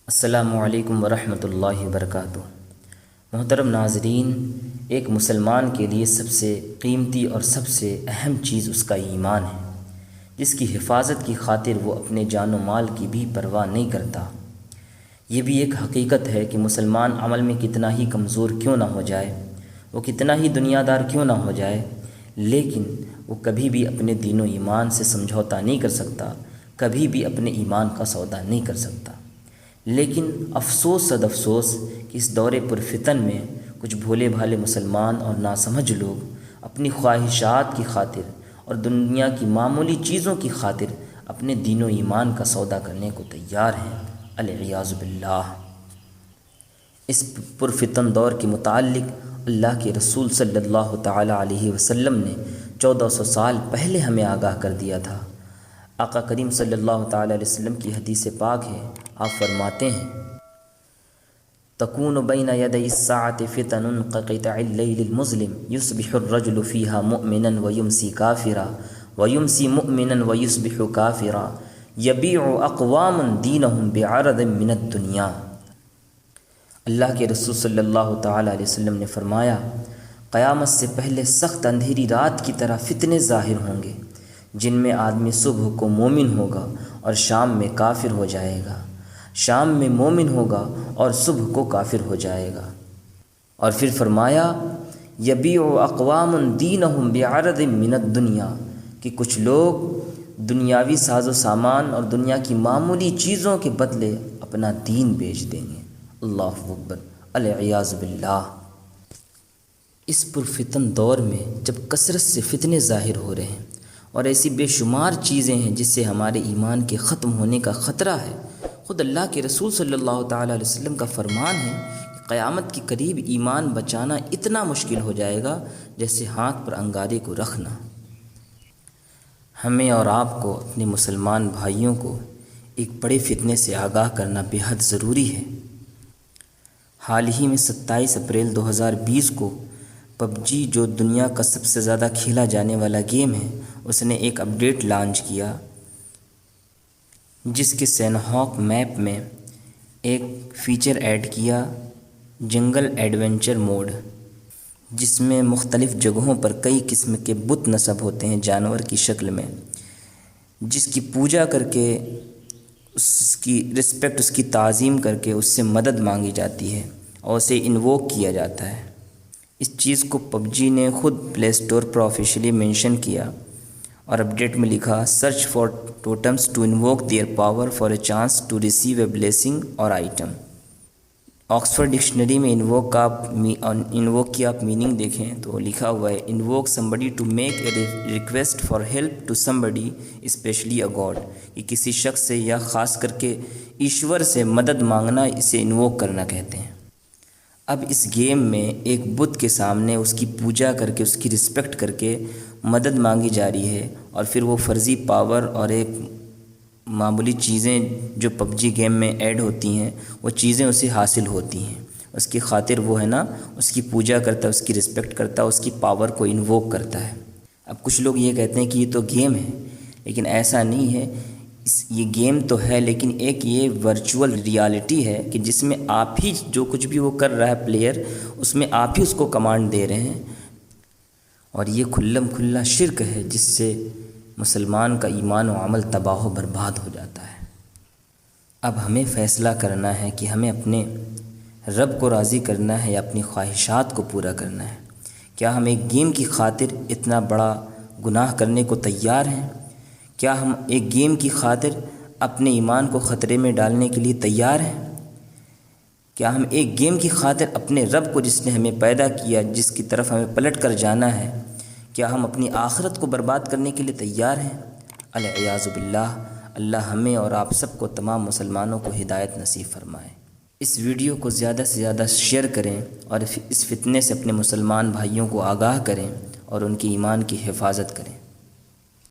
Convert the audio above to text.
السلام علیکم ورحمۃ اللہ وبرکاتہ۔ محترم ناظرین، ایک مسلمان کے لیے سب سے قیمتی اور سب سے اہم چیز اس کا ایمان ہے، جس کی حفاظت کی خاطر وہ اپنے جان و مال کی بھی پرواہ نہیں کرتا۔ یہ بھی ایک حقیقت ہے کہ مسلمان عمل میں کتنا ہی کمزور کیوں نہ ہو جائے، وہ کتنا ہی دنیا دار کیوں نہ ہو جائے، لیکن وہ کبھی بھی اپنے دین و ایمان سے سمجھوتا نہیں کر سکتا، کبھی بھی اپنے ایمان کا سودا نہیں کر سکتا۔ لیکن افسوس صد افسوس کہ اس دور پرفتن میں کچھ بھولے بھالے مسلمان اور ناسمجھ لوگ اپنی خواہشات کی خاطر اور دنیا کی معمولی چیزوں کی خاطر اپنے دین و ایمان کا سودا کرنے کو تیار ہیں، العیاذ باللہ۔ اس پرفتن دور کے متعلق اللہ کے رسول صلی اللہ تعالی علیہ وسلم نے 1400 سال پہلے ہمیں آگاہ کر دیا تھا۔ آقا کریم صلی اللہ تعالی علیہ وسلم کی حدیث پاک ہے، آپ فرماتے ہیں: تکون بین یدی الساعۃ فتن کقطع اللیل المظلم یصبح الرجل فیہا مؤمنا ویمسی کافرا ویمسی مؤمنا ویصبح کافرا یبیع اقوام دینہم بعرض من الدنیا۔ اللہ کے رسول صلی اللہ تعالی علیہ وسلم نے فرمایا، قیامت سے پہلے سخت اندھیری رات کی طرح فتنے ظاہر ہوں گے، جن میں آدمی صبح کو مومن ہوگا اور شام میں کافر ہو جائے گا، شام میں مومن ہوگا اور صبح کو کافر ہو جائے گا۔ اور پھر فرمایا، یبیع اقوام دینہم بعرض من الدنیا، کہ کچھ لوگ دنیاوی ساز و سامان اور دنیا کی معمولی چیزوں کے بدلے اپنا دین بیچ دیں گے۔ اللہ اکبر، العیاذ باللہ۔ اس پرفتن دور میں جب کثرت سے فتنے ظاہر ہو رہے ہیں اور ایسی بے شمار چیزیں ہیں جس سے ہمارے ایمان کے ختم ہونے کا خطرہ ہے، خود اللہ کے رسول صلی اللہ تعالیٰ علیہ وسلم کا فرمان ہے کہ قیامت کے قریب ایمان بچانا اتنا مشکل ہو جائے گا جیسے ہاتھ پر انگارے کو رکھنا۔ ہمیں اور آپ کو اپنے مسلمان بھائیوں کو ایک بڑے فتنے سے آگاہ کرنا بے حد ضروری ہے۔ حال ہی میں 27 اپریل 2020 کو پب جی، جو دنیا کا سب سے زیادہ کھیلا جانے والا گیم ہے، اس نے ایک اپڈیٹ لانچ کیا جس کے سینہاک میپ میں ایک فیچر ایڈ کیا، جنگل ایڈونچر موڈ، جس میں مختلف جگہوں پر کئی قسم کے بت نصب ہوتے ہیں جانور کی شکل میں، جس کی پوجا کر کے، اس کی رسپیکٹ، اس کی تعظیم کر کے اس سے مدد مانگی جاتی ہے اور اسے انووک کیا جاتا ہے۔ اس چیز کو پب جی نے خود پلے اسٹور پر آفیشلی مینشن کیا اور اپڈیٹ میں لکھا، search for totems to invoke their power for a chance to receive a blessing or item. Oxford dictionary میں انووک کی آپ میننگ دیکھیں تو لکھا ہوا ہے، invoke somebody to make a request for help to somebody especially a god, کہ کسی شخص سے یا خاص کر کے ایشور سے مدد مانگنا، اسے انووک کرنا کہتے ہیں۔ اب اس گیم میں ایک بت کے سامنے اس کی پوجا کر کے، اس کی رسپیکٹ کر کے مدد مانگی جا رہی ہے، اور پھر وہ فرضی پاور اور ایک معمولی چیزیں جو پب جی گیم میں ایڈ ہوتی ہیں، وہ چیزیں اسے حاصل ہوتی ہیں۔ اس کی خاطر وہ ہے نا، اس کی پوجا کرتا ہے، اس کی رسپیکٹ کرتا ہے، اس کی پاور کو انووک کرتا ہے۔ اب کچھ لوگ یہ کہتے ہیں کہ یہ تو گیم ہے، لیکن ایسا نہیں ہے۔ یہ گیم تو ہے، لیکن ایک یہ ورچوئل ریالٹی ہے کہ جس میں آپ ہی جو کچھ بھی وہ کر رہا ہے پلیئر، اس میں آپ ہی اس کو کمانڈ دے رہے ہیں، اور یہ کھلم کھلا شرک ہے جس سے مسلمان کا ایمان و عمل تباہ و برباد ہو جاتا ہے۔ اب ہمیں فیصلہ کرنا ہے کہ ہمیں اپنے رب کو راضی کرنا ہے یا اپنی خواہشات کو پورا کرنا ہے۔ کیا ہم ایک گیم کی خاطر اتنا بڑا گناہ کرنے کو تیار ہیں؟ کیا ہم ایک گیم کی خاطر اپنے ایمان کو خطرے میں ڈالنے کے لیے تیار ہیں؟ کیا ہم ایک گیم کی خاطر اپنے رب کو، جس نے ہمیں پیدا کیا، جس کی طرف ہمیں پلٹ کر جانا ہے، کیا ہم اپنی آخرت کو برباد کرنے کے لیے تیار ہیں؟ العیاذ باللہ۔ اللہ ہمیں اور آپ سب کو، تمام مسلمانوں کو ہدایت نصیب فرمائے۔ اس ویڈیو کو زیادہ سے زیادہ شیئر کریں اور اس فتنے سے اپنے مسلمان بھائیوں کو آگاہ کریں اور ان کے ایمان کی حفاظت کریں۔